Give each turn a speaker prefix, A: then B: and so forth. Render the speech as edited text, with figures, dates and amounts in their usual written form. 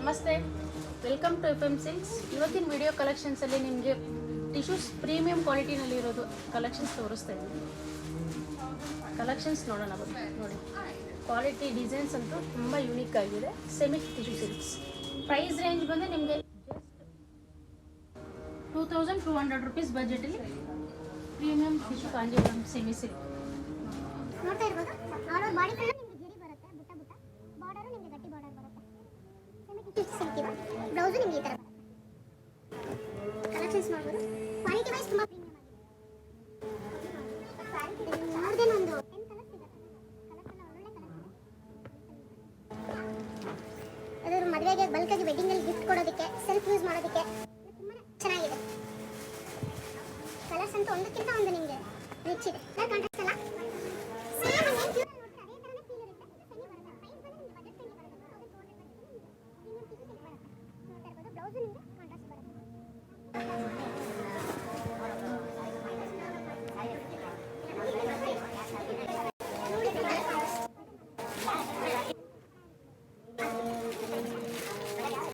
A: ನಮಸ್ತೆ, welcome to F M Silks. ಇವತ್ತಿನ video ಕಲೆಕ್ಷನ್ಸಲ್ಲಿ ನಿಮಗೆ ಟಿಶ್ಯೂಸ್ ಪ್ರೀಮಿಯಂ ಕ್ವಾಲಿಟಿನಲ್ಲಿರೋದು ಕಲೆಕ್ಷನ್ಸ್ ತೋರಿಸ್ತಾ ಇದ್ದೀನಿ. ಕಲೆಕ್ಷನ್ಸ್ ನೋಡೋಣ ಬನ್ನಿ. ನೋಡಿ, ಕ್ವಾಲಿಟಿ ಡಿಸೈನ್ಸ್ ಅಂತೂ ತುಂಬ ಯೂನಿಕ್ ಆಗಿದೆ. Semi tissue silks price range ಬಂದು ನಿಮಗೆ ಜಸ್ಟ್ 2200 rupees ಬಜೆಟಲ್ಲಿ premium tissue Kanjeevaram semi silk
B: ನೋಡ್ತಾ ಇರ್ಬೋದು. ಆಲ್ ಓವರ್ ಬಾಡಿ ಫುಲ್ ನಿಮಗೆ ಜರಿ ಬರುತ್ತೆ, ಬುಟ್ಟ ಬುಟ್ಟ ಬಾರ್ಡರ್ ನಿಮಗೆ ಗಟ್ಟಿ ಬಾರ್ಡರ್ ಬರುತ್ತೆ. ಸೆಮಿ ಟಿಶ್ಯೂ ಸಿಲ್ಕ್ ಇದೆ. ಬ್ಲೌಸ್ ನಿಮಗೆ ಈ ತರ ಬರುತ್ತೆ. ಕಲೆಕ್ಷನ್ಸ್ ನೋಡಬಹುದು. ಕ್ವಾಲಿಟಿ ವೈಸ್ ತುಂಬಾ ಪ್ರೀಮಿಯಂ ಆಗಿದೆ. ನೋಡಿದ್ರೆ ಒಂದು 10 ಕಲರ್ಸ್ ಸಿಗುತ್ತೆ. ಕಲರ್ಸ್ ಎಲ್ಲ ಒಳ್ಳೆ ಕಲರ್ಸ್ ಇದೆ. ಅದರ ಮದುವೆಗೆ ಬಲ್ಕ್ ಆಗಿ ವೆಡ್ಡಿಂಗ್ ಅಲ್ಲಿ ಗಿಫ್ಟ್ ಕೊಡೋದಕ್ಕೆ, ಸೆಲ್ಫ್ ಯೂಸ್ ಮಾಡೋದಕ್ಕೆ ತುಂಬಾ ಚೆನ್ನಾಗಿದೆ. ಕಲರ್ಸ್ ಅಂತ ಒಂದಕ್ಕಿಂತ ಒಂದು ನಿಮಗೆ ರಿಚ್ ಇದೆ. ಕಾಂಟ್ರಾಸ್ಟ್ ಅಲ್ಲ, ಸೇಮ್ ಅದೇ ಪ್ಯೂರ್ ನೋಡ್ತಾರೆ ಅದೇ ತರನೇ ಫೀಲ್ ಇರುತ್ತೆ. ಸೆಮಿ ಬರುತ್ತೆ. ಪ್ರೈಸ್ ಬಂದು ನಿಮಗೆ ಬಜೆಟ್ ಫ್ರೆಂಡ್ಲಿ ಬರುತ್ತೆ. 2200 ಪ್ರೀಮಿಯಂ ಟಿಶ್ಯೂ ಸಿಲ್ಕ್ ಬರುತ್ತೆ. ನೋಡ್ತಾ ಇರ್ಬೋದು. ಬ್ಲೌಸ್ ನಿಮಗೆ ಕಾಂಟ್ರಾಸ್ಟ್ ಬರುತ್ತೆ.